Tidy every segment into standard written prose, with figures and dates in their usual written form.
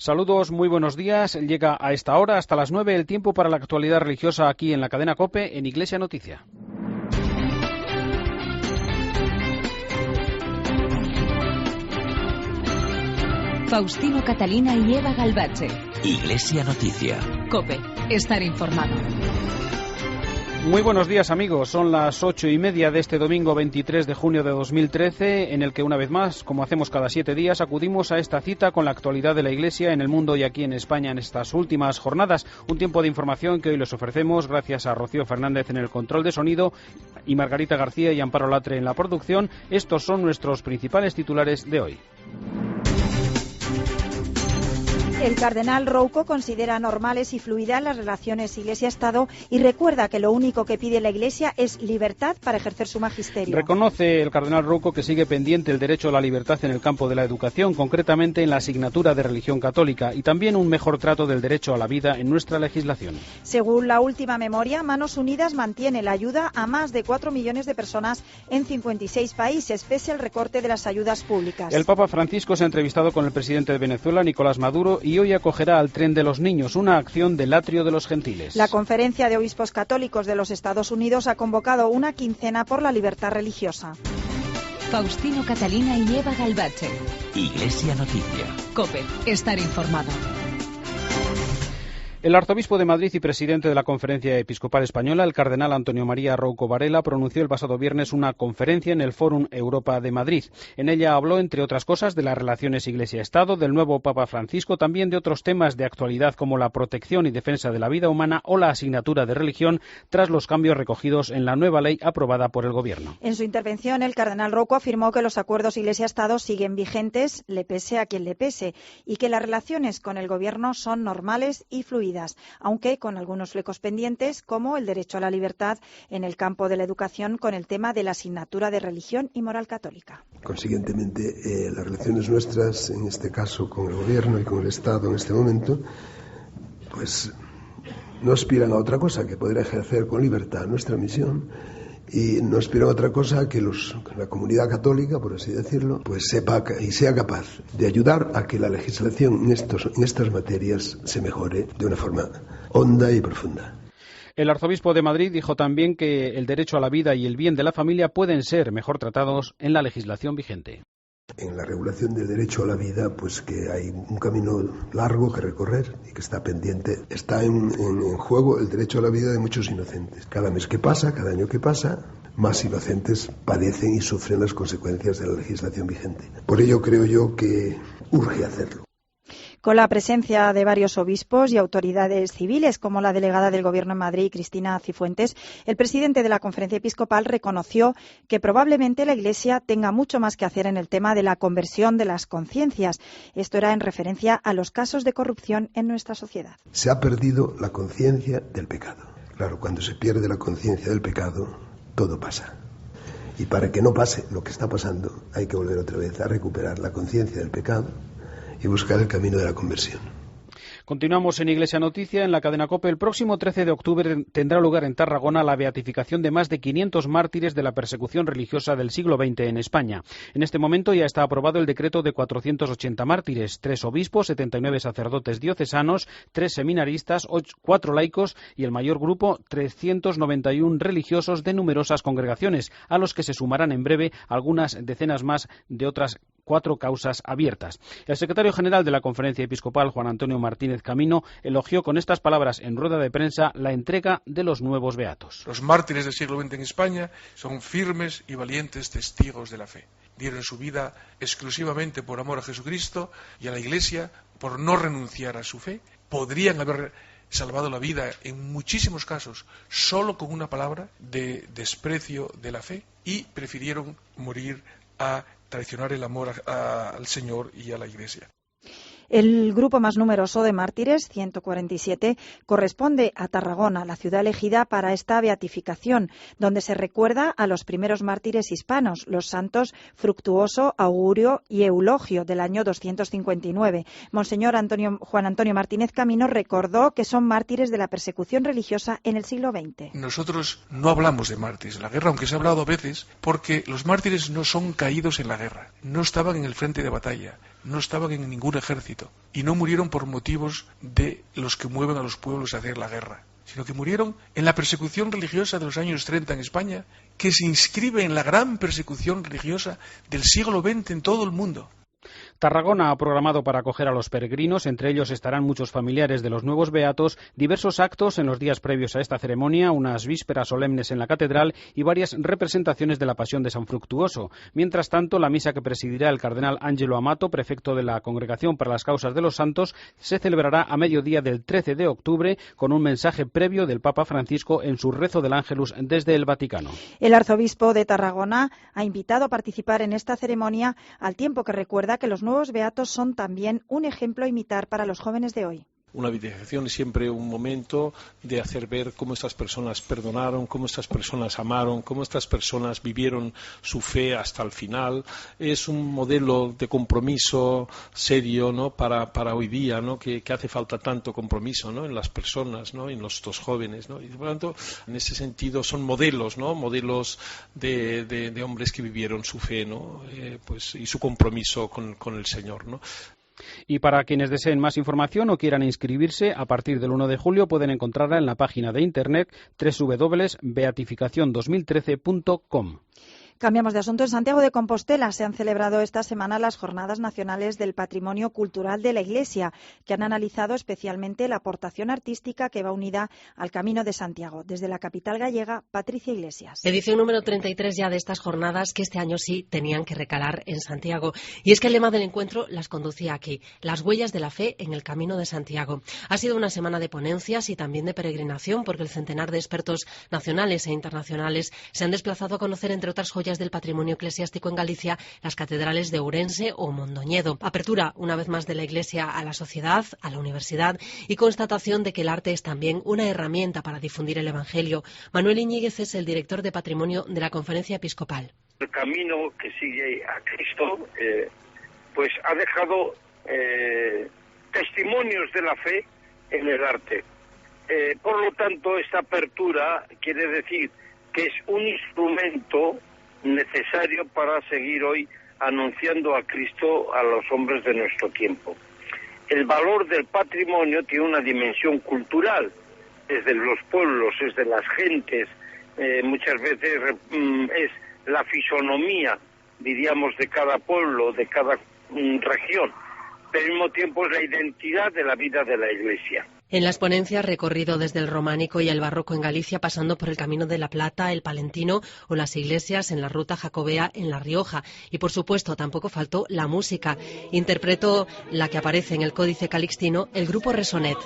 Saludos, muy buenos días. Llega a esta hora, hasta las 9, el tiempo para la actualidad religiosa aquí en la cadena COPE, en Iglesia Noticia. Faustino Catalina y Eva Galvache. Iglesia Noticia. COPE. Estar informado. Muy buenos días, amigos. Son las 8:30 de este domingo 23 de junio de 2013, en el que una vez más, como hacemos cada 7 días, acudimos a esta cita con la actualidad de la Iglesia en el mundo y aquí en España en estas últimas jornadas. Un tiempo de información que hoy les ofrecemos gracias a Rocío Fernández en el control de sonido y Margarita García y Amparo Latre en la producción. Estos son nuestros principales titulares de hoy. El cardenal Rouco considera normales y fluidas las relaciones Iglesia-Estado y recuerda que lo único que pide la Iglesia es libertad para ejercer su magisterio. Reconoce el cardenal Rouco que sigue pendiente el derecho a la libertad en el campo de la educación, concretamente en la asignatura de religión católica, y también un mejor trato del derecho a la vida en nuestra legislación. Según la última memoria, Manos Unidas mantiene la ayuda a más de 4 millones de personas en 56 países, pese al recorte de las ayudas públicas. El Papa Francisco se ha entrevistado con el presidente de Venezuela, Nicolás Maduro, y hoy acogerá al Tren de los Niños, una acción del Atrio de los Gentiles. La Conferencia de Obispos Católicos de los Estados Unidos ha convocado una quincena por la libertad religiosa. Faustino Catalina y Eva Galvache. Iglesia Noticia. COPE. Estar informado. El arzobispo de Madrid y presidente de la Conferencia Episcopal Española, el cardenal Antonio María Rouco Varela, pronunció el pasado viernes una conferencia en el Fórum Europa de Madrid. En ella habló, entre otras cosas, de las relaciones Iglesia-Estado, del nuevo Papa Francisco, también de otros temas de actualidad como la protección y defensa de la vida humana o la asignatura de religión, tras los cambios recogidos en la nueva ley aprobada por el Gobierno. En su intervención, el cardenal Rouco afirmó que los acuerdos Iglesia-Estado siguen vigentes, le pese a quien le pese, y que las relaciones con el Gobierno son normales y fluidas, aunque con algunos flecos pendientes, como el derecho a la libertad en el campo de la educación con el tema de la asignatura de religión y moral católica. Consiguientemente, las relaciones nuestras, en este caso con el Gobierno y con el Estado en este momento, pues no aspiran a otra cosa que poder ejercer con libertad nuestra misión, y no aspiran a otra cosa que la comunidad católica, por así decirlo, pues sepa y sea capaz de ayudar a que la legislación en estas materias se mejore de una forma honda y profunda. El arzobispo de Madrid dijo también que el derecho a la vida y el bien de la familia pueden ser mejor tratados en la legislación vigente. En la regulación del derecho a la vida, pues que hay un camino largo que recorrer y que está pendiente. Está en juego el derecho a la vida de muchos inocentes. Cada mes que pasa, cada año que pasa, más inocentes padecen y sufren las consecuencias de la legislación vigente. Por ello creo yo que urge hacerlo. Con la presencia de varios obispos y autoridades civiles, como la delegada del Gobierno en Madrid, Cristina Cifuentes, el presidente de la Conferencia Episcopal reconoció que probablemente la Iglesia tenga mucho más que hacer en el tema de la conversión de las conciencias. Esto era en referencia a los casos de corrupción en nuestra sociedad. Se ha perdido la conciencia del pecado. Claro, cuando se pierde la conciencia del pecado, todo pasa. Y para que no pase lo que está pasando, hay que volver otra vez a recuperar la conciencia del pecado y buscar el camino de la conversión. Continuamos en Iglesia Noticia, en la cadena COPE. El próximo 13 de octubre tendrá lugar en Tarragona la beatificación de más de 500 mártires de la persecución religiosa del siglo XX en España. En este momento ya está aprobado el decreto de 480 mártires, 3 obispos, 79 sacerdotes diocesanos, 3 seminaristas, 4 laicos y el mayor grupo, 391 religiosos de numerosas congregaciones, a los que se sumarán en breve algunas decenas más de otras 4 causas abiertas. El secretario general de la Conferencia Episcopal, Juan Antonio Martínez Camino, elogió con estas palabras en rueda de prensa la entrega de los nuevos beatos. Los mártires del siglo XX en España son firmes y valientes testigos de la fe. Dieron su vida exclusivamente por amor a Jesucristo y a la Iglesia, por no renunciar a su fe. Podrían haber salvado la vida en muchísimos casos solo con una palabra de desprecio de la fe, y prefirieron morir a traicionar el amor al Señor y a la Iglesia. El grupo más numeroso de mártires, 147, corresponde a Tarragona, la ciudad elegida para esta beatificación, donde se recuerda a los primeros mártires hispanos, los santos Fructuoso, Augurio y Eulogio, del año 259. Monseñor Juan Antonio Martínez Camino recordó que son mártires de la persecución religiosa en el siglo XX. Nosotros no hablamos de mártires en la guerra, aunque se ha hablado a veces, porque los mártires no son caídos en la guerra, no estaban en el frente de batalla, no estaban en ningún ejército y no murieron por motivos de los que mueven a los pueblos a hacer la guerra, sino que murieron en la persecución religiosa de los años 30 en España, que se inscribe en la gran persecución religiosa del siglo XX en todo el mundo. Tarragona ha programado para acoger a los peregrinos, entre ellos estarán muchos familiares de los nuevos beatos, diversos actos en los días previos a esta ceremonia, unas vísperas solemnes en la catedral y varias representaciones de la Pasión de San Fructuoso. Mientras tanto, la misa que presidirá el cardenal Ángelo Amato, prefecto de la Congregación para las Causas de los Santos, se celebrará a mediodía del 13 de octubre con un mensaje previo del Papa Francisco en su rezo del Ángelus desde el Vaticano. El arzobispo de Tarragona ha invitado a participar en esta ceremonia, al tiempo que recuerda que los nuevos beatos son también un ejemplo a imitar para los jóvenes de hoy. Una beatificación es siempre un momento de hacer ver cómo estas personas perdonaron, cómo estas personas amaron, cómo estas personas vivieron su fe hasta el final. Es un modelo de compromiso serio, ¿no?, para hoy día, ¿no?, que hace falta tanto compromiso, ¿no?, en las personas, ¿no?, en estos jóvenes, ¿no? Y por lo tanto, en ese sentido son modelos, ¿no?, modelos de hombres que vivieron su fe, ¿no?, y su compromiso con el Señor, ¿no? Y para quienes deseen más información o quieran inscribirse, a partir del 1 de julio pueden encontrarla en la página de internet www.beatificacion2013.com. Cambiamos de asunto. En Santiago de Compostela se han celebrado esta semana las Jornadas Nacionales del Patrimonio Cultural de la Iglesia, que han analizado especialmente la aportación artística que va unida al Camino de Santiago. Desde la capital gallega, Patricia Iglesias. Edición número 33 ya de estas jornadas, que este año sí tenían que recalar en Santiago. Y es que el lema del encuentro las conducía aquí: las huellas de la fe en el Camino de Santiago. Ha sido una semana de ponencias y también de peregrinación, porque el centenar de expertos nacionales e internacionales se han desplazado a conocer, entre otras joyas del patrimonio eclesiástico en Galicia, las catedrales de Ourense o Mondoñedo. Apertura, una vez más, de la Iglesia a la sociedad, a la universidad, y constatación de que el arte es también una herramienta para difundir el Evangelio. Manuel Iñiguez es el director de Patrimonio de la Conferencia Episcopal. El camino que sigue a Cristo pues ha dejado testimonios de la fe en el arte. Por lo tanto, esta apertura quiere decir que es un instrumento necesario para seguir hoy anunciando a Cristo a los hombres de nuestro tiempo. El valor del patrimonio tiene una dimensión cultural, es de los pueblos, es de las gentes, muchas veces es la fisonomía, diríamos, de cada pueblo, de cada región, pero al mismo tiempo es la identidad de la vida de la Iglesia. En las ponencias, recorrido desde el románico y el barroco en Galicia, pasando por el Camino de la Plata, el Palentino o las iglesias en la ruta jacobea en La Rioja. Y, por supuesto, tampoco faltó la música. Interpretó la que aparece en el Códice Calixtino, el grupo Resonet.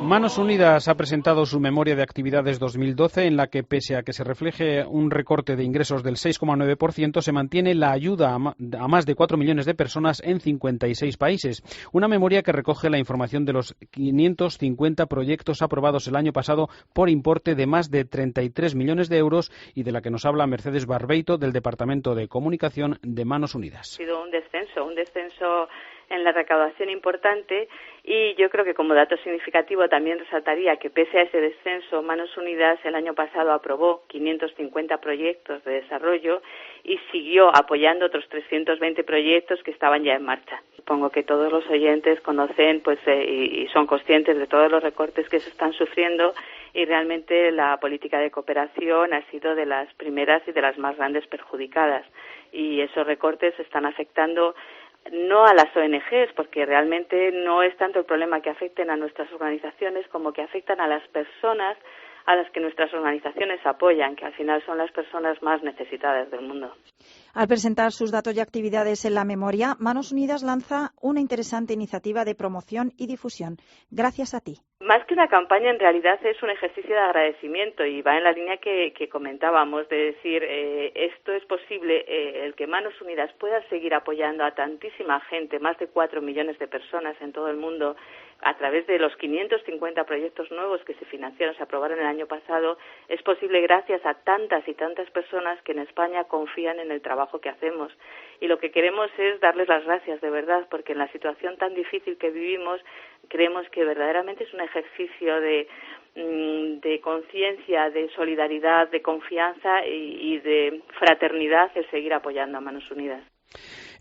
Manos Unidas ha presentado su memoria de actividades 2012, en la que, pese a que se refleje un recorte de ingresos del 6,9%, se mantiene la ayuda a más de 4 millones de personas en 56 países. Una memoria que recoge la información de los 550 proyectos aprobados el año pasado por importe de más de 33 millones de euros y de la que nos habla Mercedes Barbeito, del Departamento de Comunicación de Manos Unidas. Ha sido un descenso en la recaudación importante, y yo creo que como dato significativo también resaltaría que, pese a ese descenso, Manos Unidas el año pasado aprobó 550 proyectos de desarrollo y siguió apoyando otros 320 proyectos que estaban ya en marcha. Supongo que todos los oyentes conocen y son conscientes de todos los recortes que se están sufriendo, y realmente la política de cooperación ha sido de las primeras y de las más grandes perjudicadas, y esos recortes están afectando no a las ONGs, porque realmente no es tanto el problema que afecten a nuestras organizaciones como que afectan a las personas a las que nuestras organizaciones apoyan, que al final son las personas más necesitadas del mundo. Al presentar sus datos y actividades en la memoria, Manos Unidas lanza una interesante iniciativa de promoción y difusión. Gracias a ti. Más que una campaña, en realidad es un ejercicio de agradecimiento, y va en la línea que comentábamos, de decir, esto es posible, el que Manos Unidas pueda seguir apoyando a tantísima gente, más de 4 millones de personas en todo el mundo, a través de los 550 proyectos nuevos que se financiaron, se aprobaron el año pasado. Es posible gracias a tantas y tantas personas que en España confían en el trabajo que hacemos, y lo que queremos es darles las gracias de verdad, porque en la situación tan difícil que vivimos creemos que verdaderamente es un ejercicio de de conciencia, de solidaridad, de confianza y de fraternidad el seguir apoyando a Manos Unidas.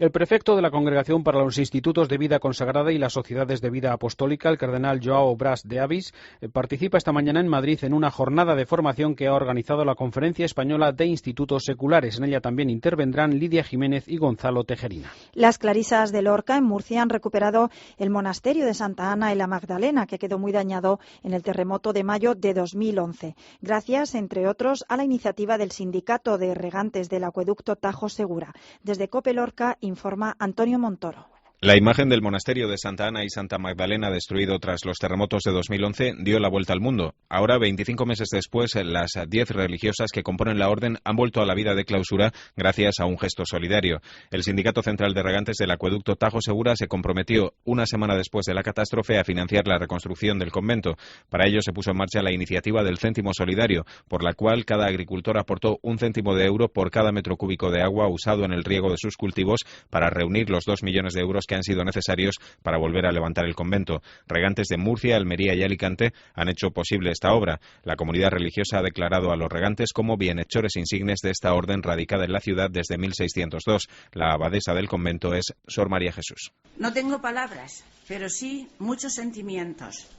El prefecto de la Congregación para los Institutos de Vida Consagrada y las Sociedades de Vida Apostólica, el cardenal Joao Bras de Avis, participa esta mañana en Madrid en una jornada de formación que ha organizado la Conferencia Española de Institutos Seculares. En ella también intervendrán Lidia Jiménez y Gonzalo Tejerina. Las Clarisas de Lorca, en Murcia, han recuperado el monasterio de Santa Ana y la Magdalena, que quedó muy dañado en el terremoto de mayo de 2011, gracias, entre otros, a la iniciativa del Sindicato de Regantes del Acueducto Tajo Segura. Desde COPE Lorca informa Antonio Montoro. La imagen del monasterio de Santa Ana y Santa Magdalena, destruido tras los terremotos de 2011, dio la vuelta al mundo. Ahora, 25 meses después, las 10 religiosas que componen la orden han vuelto a la vida de clausura gracias a un gesto solidario. El Sindicato Central de Regantes del Acueducto Tajo Segura se comprometió, una semana después de la catástrofe, a financiar la reconstrucción del convento. Para ello se puso en marcha la iniciativa del céntimo solidario, por la cual cada agricultor aportó 1 céntimo de euro por cada metro cúbico de agua usado en el riego de sus cultivos para reunir los 2 millones de euros que han sido necesarios para volver a levantar el convento. Regantes de Murcia, Almería y Alicante han hecho posible esta obra. La comunidad religiosa ha declarado a los regantes como bienhechores insignes de esta orden radicada en la ciudad desde 1602. La abadesa del convento es Sor María Jesús. No tengo palabras, pero sí muchos sentimientos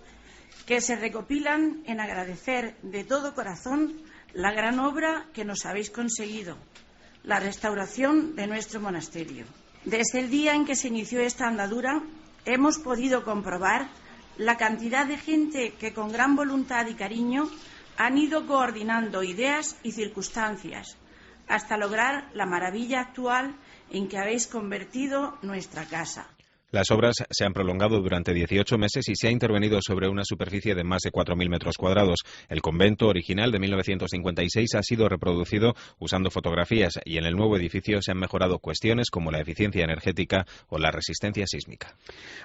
que se recopilan en agradecer de todo corazón la gran obra que nos habéis conseguido, la restauración de nuestro monasterio. Desde el día en que se inició esta andadura, hemos podido comprobar la cantidad de gente que con gran voluntad y cariño han ido coordinando ideas y circunstancias hasta lograr la maravilla actual en que habéis convertido nuestra casa. Las obras se han prolongado durante 18 meses y se ha intervenido sobre una superficie de más de 4.000 metros cuadrados. El convento original de 1956 ha sido reproducido usando fotografías y en el nuevo edificio se han mejorado cuestiones como la eficiencia energética o la resistencia sísmica.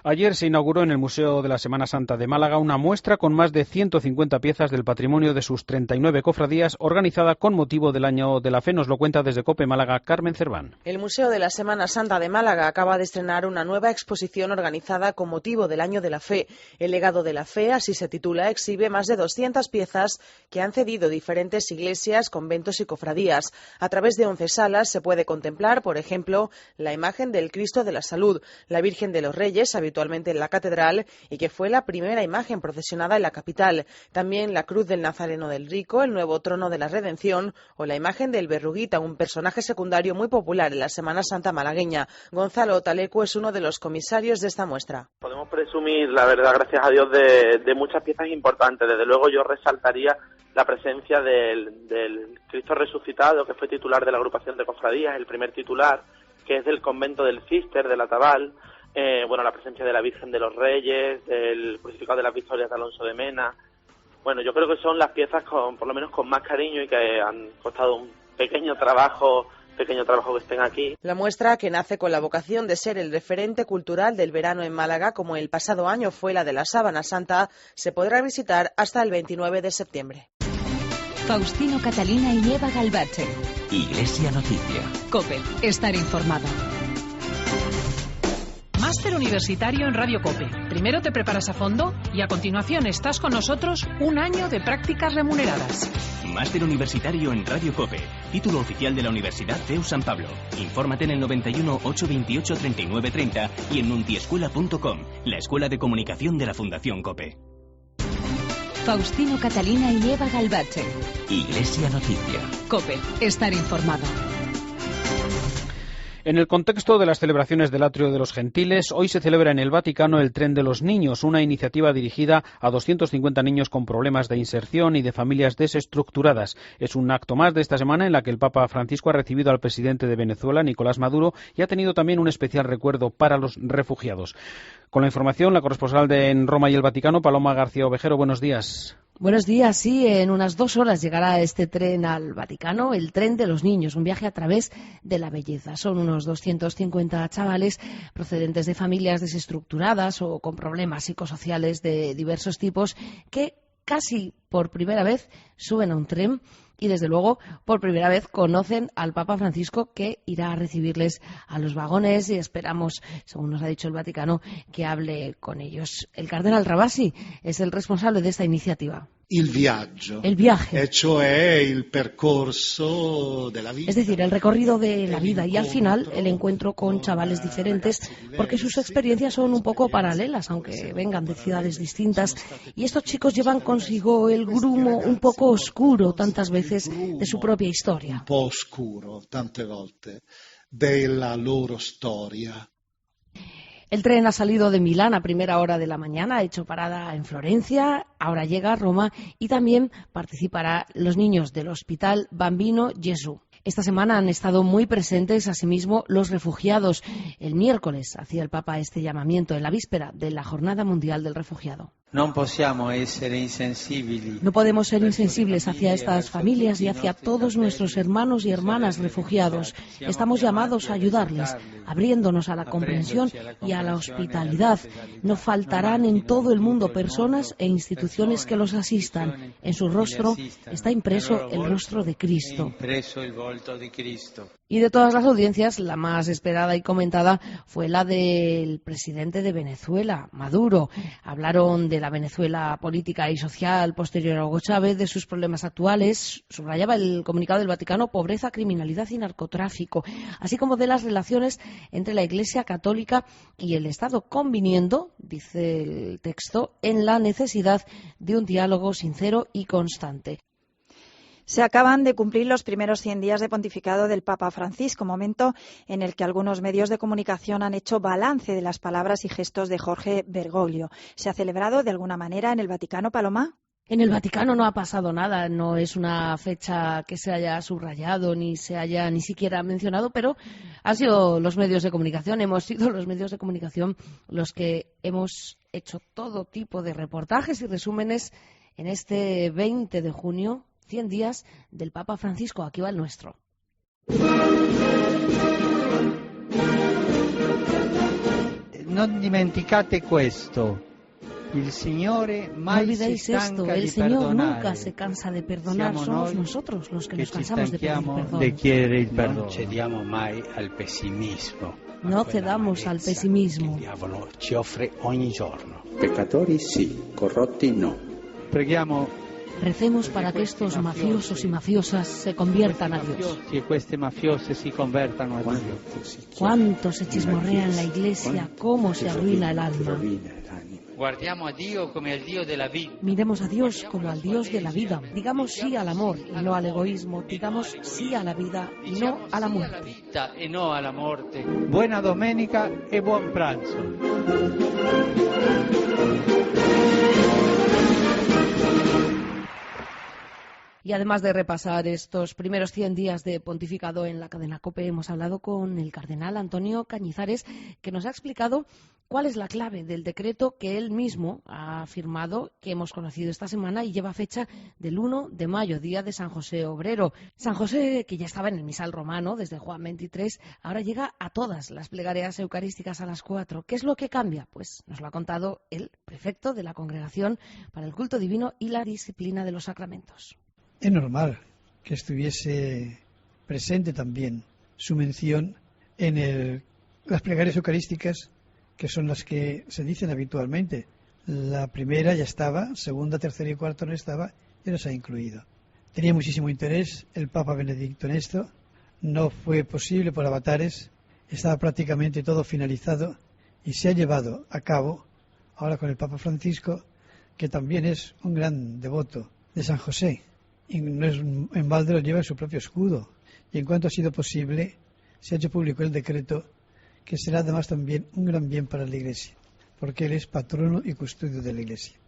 Ayer se inauguró en el Museo de la Semana Santa de Málaga una muestra con más de 150 piezas del patrimonio de sus 39 cofradías organizada con motivo del Año de la Fe. Nos lo cuenta desde COPE Málaga Carmen Cerván. El Museo de la Semana Santa de Málaga acaba de estrenar una nueva exposición organizada con motivo del Año de la Fe. El legado de la fe, así se titula, exhibe más de 200 piezas que han cedido diferentes iglesias, conventos y cofradías. A través de 11 salas se puede contemplar, por ejemplo, la imagen del Cristo de la Salud, la Virgen de los Reyes, habitualmente en la catedral, y que fue la primera imagen procesionada en la capital. También la Cruz del Nazareno del Rico, el nuevo Trono de la Redención o la imagen del Berruguita, un personaje secundario muy popular en la Semana Santa malagueña. Gonzalo Taleco es uno de los comisarios de esta muestra. Podemos presumir, la verdad, gracias a Dios, de muchas piezas importantes. Desde luego yo resaltaría la presencia del Cristo resucitado, que fue titular de la agrupación de cofradías, el primer titular, que es del convento del Císter, de la Tabal. La presencia de la Virgen de los Reyes, del crucificado de las Victorias de Alonso de Mena. Bueno, yo creo que son las piezas por lo menos con más cariño y que han costado un pequeño trabajo que estén aquí. La muestra, que nace con la vocación de ser el referente cultural del verano en Málaga, como el pasado año fue la de la Sábana Santa, se podrá visitar hasta el 29 de septiembre. Faustino Catalina y Eva Galvache. Iglesia Noticia. COPE. Estar informado. Máster universitario en Radio COPE. Primero te preparas a fondo y a continuación estás con nosotros un año de prácticas remuneradas. Máster universitario en Radio COPE. Título oficial de la Universidad CEU San Pablo. Infórmate en el 91 828 3930 y en nuntiescuela.com, la escuela de comunicación de la Fundación COPE. Faustino Catalina y Eva Galvache. Iglesia Noticia. COPE. Estar informado. En el contexto de las celebraciones del Atrio de los Gentiles, hoy se celebra en el Vaticano el Tren de los Niños, una iniciativa dirigida a 250 niños con problemas de inserción y de familias desestructuradas. Es un acto más de esta semana en la que el Papa Francisco ha recibido al presidente de Venezuela, Nicolás Maduro, y ha tenido también un especial recuerdo para los refugiados. Con la información, la corresponsal en Roma y el Vaticano, Paloma García Ovejero. Buenos días. Buenos días, sí, en unas 2 horas llegará este tren al Vaticano, el Tren de los Niños, un viaje a través de la belleza. Son unos 250 chavales procedentes de familias desestructuradas o con problemas psicosociales de diversos tipos que casi por primera vez suben a un tren y desde luego por primera vez conocen al Papa Francisco, que irá a recibirles a los vagones, y esperamos, según nos ha dicho el Vaticano, que hable con ellos. El cardenal Rabasi es el responsable de esta iniciativa. il viaggio. El viaje. E cioè il percorso della vita. Es decir, el recorrido de la vida y al final el encuentro con chavales diferentes, porque sus experiencias son un poco paralelas, aunque vengan de ciudades distintas. Y estos chicos llevan consigo el grumo un poco oscuro, tantas veces, de su propia historia. Un po' oscuro, tante volte, della loro storia. El tren ha salido de Milán a primera hora de la mañana, ha hecho parada en Florencia, ahora llega a Roma y también participarán los niños del Hospital Bambino Gesù. Esta semana han estado muy presentes asimismo los refugiados. El miércoles hacía el Papa este llamamiento en la víspera de la Jornada Mundial del Refugiado. No podemos ser insensibles hacia estas familias y hacia todos nuestros hermanos y hermanas refugiados. Estamos llamados a ayudarles, abriéndonos a la comprensión y a la hospitalidad. No faltarán en todo el mundo personas e instituciones que los asistan. En su rostro está impreso el rostro de Cristo. Y de todas las audiencias, la más esperada y comentada fue la del presidente de Venezuela, Maduro. Hablaron de la Venezuela política y social posterior a Hugo Chávez, de sus problemas actuales, subrayaba el comunicado del Vaticano, pobreza, criminalidad y narcotráfico, así como de las relaciones entre la Iglesia Católica y el Estado, conviniendo, dice el texto, en la necesidad de un diálogo sincero y constante. Se acaban de cumplir los primeros 100 días de pontificado del Papa Francisco, momento en el que algunos medios de comunicación han hecho balance de las palabras y gestos de Jorge Bergoglio. ¿Se ha celebrado de alguna manera en el Vaticano, Paloma? En el Vaticano no ha pasado nada, no es una fecha que se haya subrayado ni se haya ni siquiera mencionado, pero han sido los medios de comunicación, hemos sido los medios de comunicación los que hemos hecho todo tipo de reportajes y resúmenes en este 20 de junio, 100 días del Papa Francisco. Aquí va el nuestro. No dimenticate questo. Il Signore no olvidéis esto, el Señor nunca se cansa de perdonar, somos nosotros los que nos cansamos de pedir perdón. No cediamo mai al pessimismo. No cedamos al pesimismo. Il diavolo ci offre ogni giorno. Peccatori sì, corrotti no. Preghiamo. Recemos para que estos mafiosos y mafiosas se conviertan a Dios. Que queste mafiose si convertano a Dios. Cuánto se chismorrea en la Iglesia, cómo se arruina el alma. Guardiamo a Dio come al Dio della vita. Miremos a Dios como al Dios de la vida. Digamos sí al amor y no al egoísmo. Digamos sí a la vida y no a la muerte. Buena domenica e buon pranzo. Y además de repasar estos primeros 100 días de pontificado en la cadena COPE, hemos hablado con el cardenal Antonio Cañizares, que nos ha explicado cuál es la clave del decreto que él mismo ha firmado, que hemos conocido esta semana y lleva fecha del 1 de mayo, día de San José Obrero. San José, que ya estaba en el misal romano desde Juan 23, ahora llega a todas las plegarias eucarísticas a las 4. ¿Qué es lo que cambia? Pues nos lo ha contado el prefecto de la Congregación para el Culto Divino y la Disciplina de los Sacramentos. Es normal que estuviese presente también su mención en las plegarias eucarísticas, que son las que se dicen habitualmente. La primera ya estaba, segunda, tercera y cuarta no estaba, y no se ha incluido. Tenía muchísimo interés el Papa Benedicto en esto, no fue posible por avatares, estaba prácticamente todo finalizado y se ha llevado a cabo ahora con el Papa Francisco, que también es un gran devoto de San José. Y no es en balde, lo lleva en su propio escudo. Y en cuanto ha sido posible, se ha hecho público el decreto, que será además también un gran bien para la Iglesia, porque él es patrono y custodio de la Iglesia.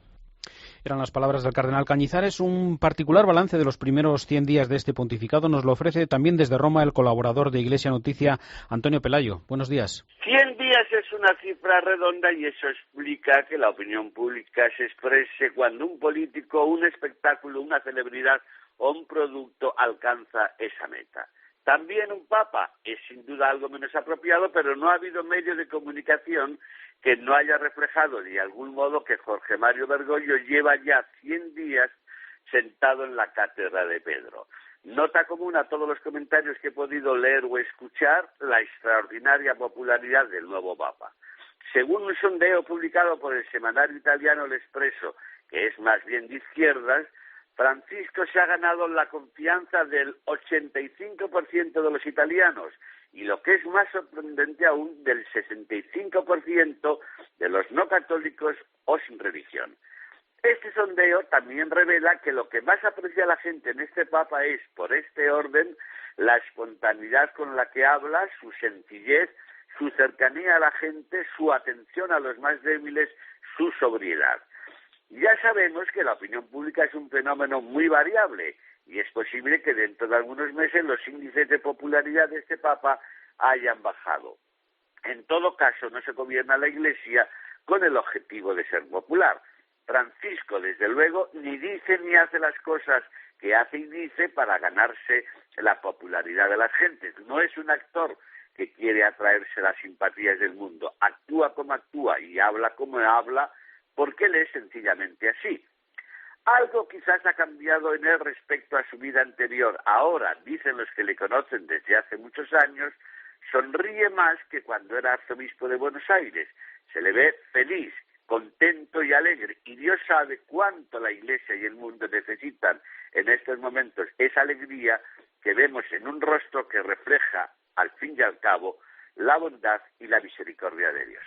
Eran las palabras del cardenal Cañizares. Un particular balance de los primeros 100 días de este pontificado nos lo ofrece también desde Roma el colaborador de Iglesia Noticia, Antonio Pelayo. Buenos días. 100 días es una cifra redonda y eso explica que la opinión pública se exprese cuando un político, un espectáculo, una celebridad o un producto alcanza esa meta. También un papa es sin duda algo menos apropiado, pero no ha habido medio de comunicación que no haya reflejado de algún modo que Jorge Mario Bergoglio lleva ya 100 días sentado en la cátedra de Pedro. Nota común a todos los comentarios que he podido leer o escuchar, la extraordinaria popularidad del nuevo papa. Según un sondeo publicado por el semanario italiano El Espresso, que es más bien de izquierdas, Francisco se ha ganado la confianza del 85% de los italianos y, lo que es más sorprendente aún, del 65% de los no católicos o sin religión. Este sondeo también revela que lo que más aprecia la gente en este Papa es, por este orden, la espontaneidad con la que habla, su sencillez, su cercanía a la gente, su atención a los más débiles, su sobriedad. Ya sabemos que la opinión pública es un fenómeno muy variable y es posible que dentro de algunos meses los índices de popularidad de este Papa hayan bajado. En todo caso, no se gobierna la Iglesia con el objetivo de ser popular. Francisco, desde luego, ni dice ni hace las cosas que hace y dice para ganarse la popularidad de las gentes. No es un actor que quiere atraerse las simpatías del mundo. Actúa como actúa y habla como habla porque él es sencillamente así. Algo quizás ha cambiado en él respecto a su vida anterior. Ahora, dicen los que le conocen desde hace muchos años, sonríe más que cuando era arzobispo de Buenos Aires. Se le ve feliz, contento y alegre, y Dios sabe cuánto la Iglesia y el mundo necesitan en estos momentos esa alegría que vemos en un rostro que refleja, al fin y al cabo, la bondad y la misericordia de Dios.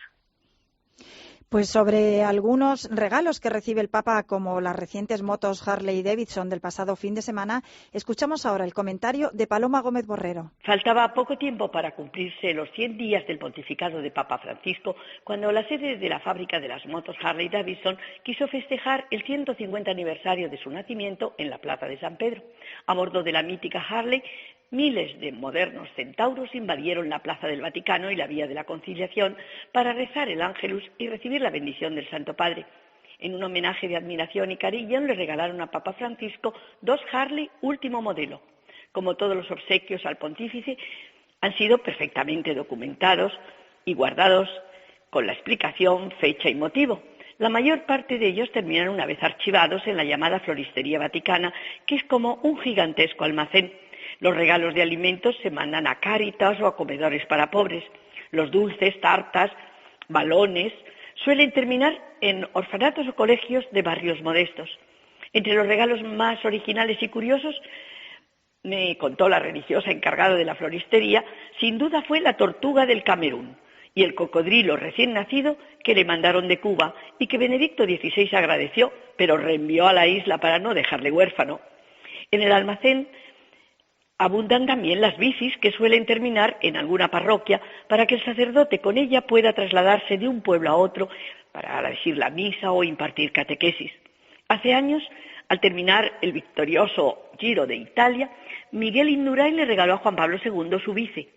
Pues sobre algunos regalos que recibe el Papa, como las recientes motos Harley Davidson del pasado fin de semana, escuchamos ahora el comentario de Paloma Gómez Borrero. Faltaba poco tiempo para cumplirse los 100 días del pontificado de Papa Francisco, cuando la sede de la fábrica de las motos Harley Davidson quiso festejar el 150 aniversario de su nacimiento en la Plaza de San Pedro. A bordo de la mítica Harley, miles de modernos centauros invadieron la Plaza del Vaticano y la Vía de la Conciliación para rezar el Ángelus y recibir la bendición del Santo Padre. En un homenaje de admiración y cariño le regalaron a Papa Francisco 2 Harley último modelo. Como todos los obsequios al pontífice, han sido perfectamente documentados y guardados con la explicación, fecha y motivo. La mayor parte de ellos terminan una vez archivados en la llamada Floristería Vaticana, que es como un gigantesco almacén. Los regalos de alimentos se mandan a Cáritas o a comedores para pobres. Los dulces, tartas, balones suelen terminar en orfanatos o colegios de barrios modestos. Entre los regalos más originales y curiosos, me contó la religiosa encargada de la floristería, sin duda fue la tortuga del Camerún y el cocodrilo recién nacido que le mandaron de Cuba y que Benedicto XVI agradeció, pero reenvió a la isla para no dejarle huérfano. En el almacén abundan también las bicis que suelen terminar en alguna parroquia para que el sacerdote con ella pueda trasladarse de un pueblo a otro para decir la misa o impartir catequesis. Hace años, al terminar el victorioso Giro de Italia, Miguel Indurain le regaló a Juan Pablo II su bici.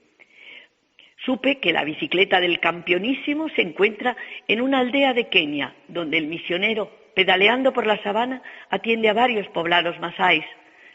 Supe que la bicicleta del campeonísimo se encuentra en una aldea de Kenia, donde el misionero, pedaleando por la sabana, atiende a varios poblados masáis.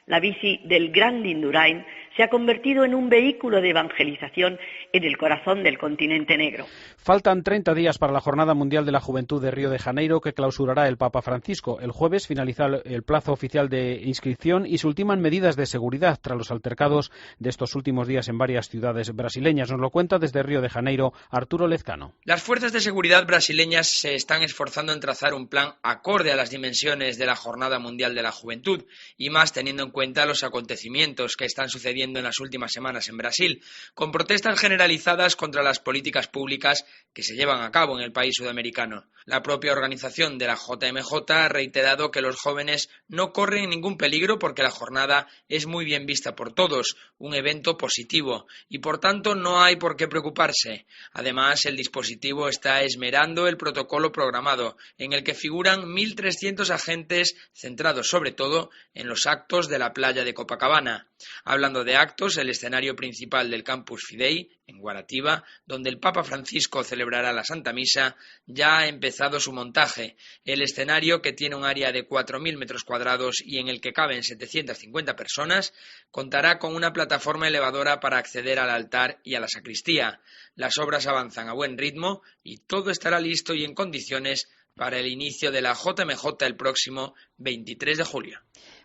La bici del gran Indurain se ha convertido en un vehículo de evangelización en el corazón del continente negro. Faltan 30 días para la Jornada Mundial de la Juventud de Río de Janeiro, que clausurará el Papa Francisco. El jueves finaliza el plazo oficial de inscripción y se ultiman medidas de seguridad tras los altercados de estos últimos días en varias ciudades brasileñas. Nos lo cuenta desde Río de Janeiro Arturo Lezcano. Las fuerzas de seguridad brasileñas se están esforzando en trazar un plan acorde a las dimensiones de la Jornada Mundial de la Juventud, y más teniendo en cuenta los acontecimientos que están sucediendo en las últimas semanas en Brasil, con protestas generalizadas contra las políticas públicas que se llevan a cabo en el país sudamericano. La propia organización de la JMJ ha reiterado que los jóvenes no corren ningún peligro porque la jornada es muy bien vista por todos, un evento positivo, y por tanto no hay por qué preocuparse. Además, el dispositivo está esmerando el protocolo programado, en el que figuran 1.300 agentes centrados sobre todo en los actos de la playa de Copacabana. Hablando de actos, el escenario principal del Campus Fidei, en Guaratiba, donde el Papa Francisco celebrará la Santa Misa, ya ha empezado su montaje. El escenario, que tiene un área de 4.000 metros cuadrados y en el que caben 750 personas, contará con una plataforma elevadora para acceder al altar y a la sacristía. Las obras avanzan a buen ritmo y todo estará listo y en condiciones para el inicio de la JMJ el próximo 23 de julio.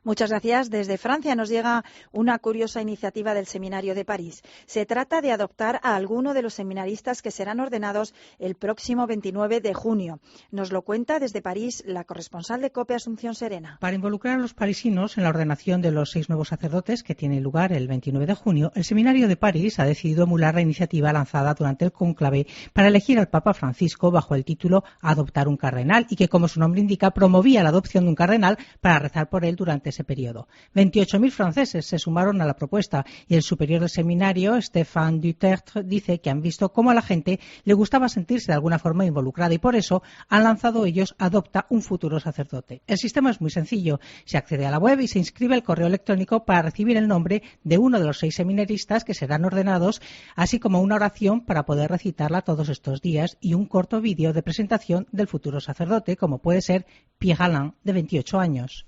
Muchas gracias. Desde Francia nos llega una curiosa iniciativa del Seminario de París. Se trata de adoptar a alguno de los seminaristas que serán ordenados el próximo 29 de junio. Nos lo cuenta desde París la corresponsal de COPE, Asunción Serena. Para involucrar a los parisinos en la ordenación de los 6 nuevos sacerdotes que tiene lugar el 29 de junio, el Seminario de París ha decidido emular la iniciativa lanzada durante el cónclave para elegir al Papa Francisco bajo el título Adoptar un cardenal, y que, como su nombre indica, promovía la adopción de un cardenal para rezar por él durante ese periodo. 28.000 franceses se sumaron a la propuesta y el superior del seminario, Stéphane Dutertre, dice que han visto cómo a la gente le gustaba sentirse de alguna forma involucrada y por eso han lanzado ellos Adopta un futuro sacerdote. El sistema es muy sencillo. Se accede a la web y se inscribe el correo electrónico para recibir el nombre de uno de los 6 seminaristas que serán ordenados, así como una oración para poder recitarla todos estos días y un corto vídeo de presentación del futuro sacerdote, como puede ser Pierre Alain, de 28 años.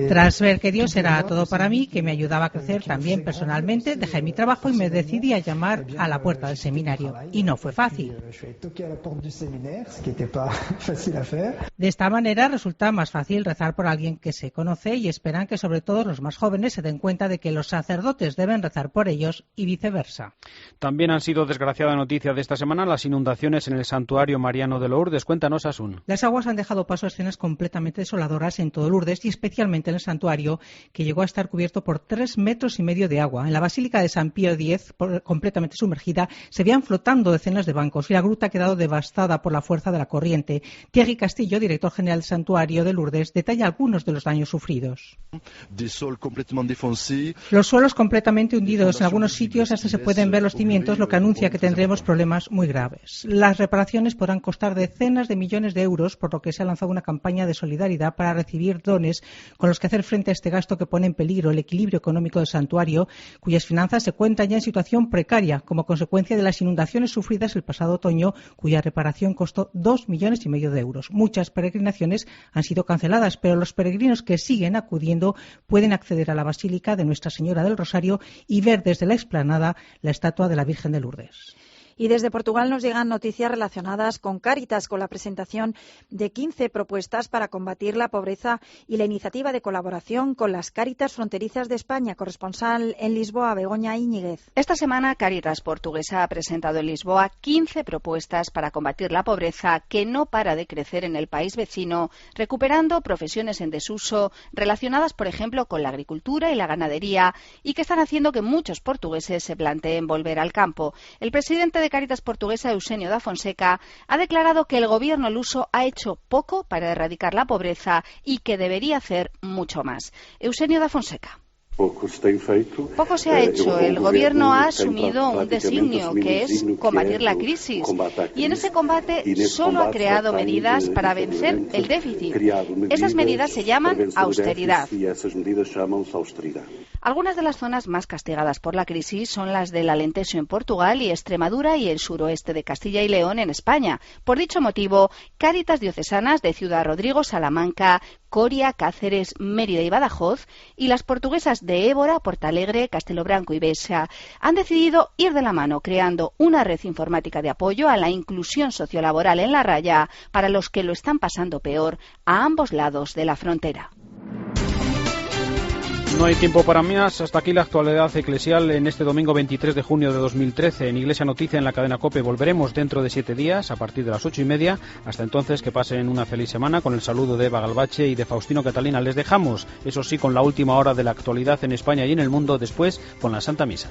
Tras ver que Dios era todo para mí, que me ayudaba a crecer también personalmente, dejé mi trabajo y me decidí a llamar a la puerta del seminario. Y no fue fácil. De esta manera resulta más fácil rezar por alguien que se conoce y esperan que sobre todo los más jóvenes se den cuenta de que los sacerdotes deben rezar por ellos y viceversa. También han sido desgraciada noticia de esta semana las inundaciones en el santuario mariano de Lourdes. Cuéntanos, Asun. Las aguas han dejado paso a escenas completamente desoladoras en todo Lourdes y especialmente en el santuario, que llegó a estar cubierto por 3,5 metros de agua. En la Basílica de San Pío X, completamente sumergida, se veían flotando decenas de bancos y la gruta ha quedado devastada por la fuerza de la corriente. Thierry Castillo, director general del santuario de Lourdes, detalla algunos de los daños sufridos. Los suelos completamente hundidos, en algunos sitios hasta se pueden ver los cimientos, lo que anuncia que tendremos problemas muy graves. Las reparaciones podrán costar decenas de millones de euros, por lo que se ha lanzado una campaña de solidaridad para recibir dones con los que hacer frente a este gasto que pone en peligro el equilibrio económico del santuario, cuyas finanzas se cuentan ya en situación precaria como consecuencia de las inundaciones sufridas el pasado otoño, cuya reparación costó 2,5 millones de euros. Muchas peregrinaciones han sido canceladas, pero los peregrinos que siguen acudiendo pueden acceder a la Basílica de Nuestra Señora del Rosario y ver desde la explanada la estatua de la Virgen de Lourdes. Y desde Portugal nos llegan noticias relacionadas con Cáritas, con la presentación de 15 propuestas para combatir la pobreza y la iniciativa de colaboración con las Cáritas fronterizas de España. Corresponsal en Lisboa, Begoña Íñiguez. Esta semana Cáritas Portuguesa ha presentado en Lisboa 15 propuestas para combatir la pobreza que no para de crecer en el país vecino, recuperando profesiones en desuso relacionadas, por ejemplo, con la agricultura y la ganadería, y que están haciendo que muchos portugueses se planteen volver al campo. El presidente de Cáritas Portuguesa, Eusenio da Fonseca, ha declarado que el gobierno luso ha hecho poco para erradicar la pobreza y que debería hacer mucho más. Eusenio da Fonseca. Poco se ha hecho. El gobierno ha asumido un designio que es combatir la crisis y en ese combate solo ha creado medidas para vencer el déficit. Esas medidas se llaman austeridad. Algunas de las zonas más castigadas por la crisis son las del Alentejo en Portugal y Extremadura y el suroeste de Castilla y León en España. Por dicho motivo, Cáritas diocesanas de Ciudad Rodrigo, Salamanca, Coria, Cáceres, Mérida y Badajoz y las portuguesas de Évora, Portalegre, Castelo Branco y Bexa han decidido ir de la mano creando una red informática de apoyo a la inclusión sociolaboral en la raya para los que lo están pasando peor a ambos lados de la frontera. No hay tiempo para más. Hasta aquí la actualidad eclesial en este domingo 23 de junio de 2013. En Iglesia Noticia, en la cadena COPE, volveremos dentro de 7 días a partir de las 8:30. Hasta entonces, que pasen una feliz semana con el saludo de Eva Galvache y de Faustino Catalina. Les dejamos, eso sí, con la última hora de la actualidad en España y en el mundo, después con la Santa Misa.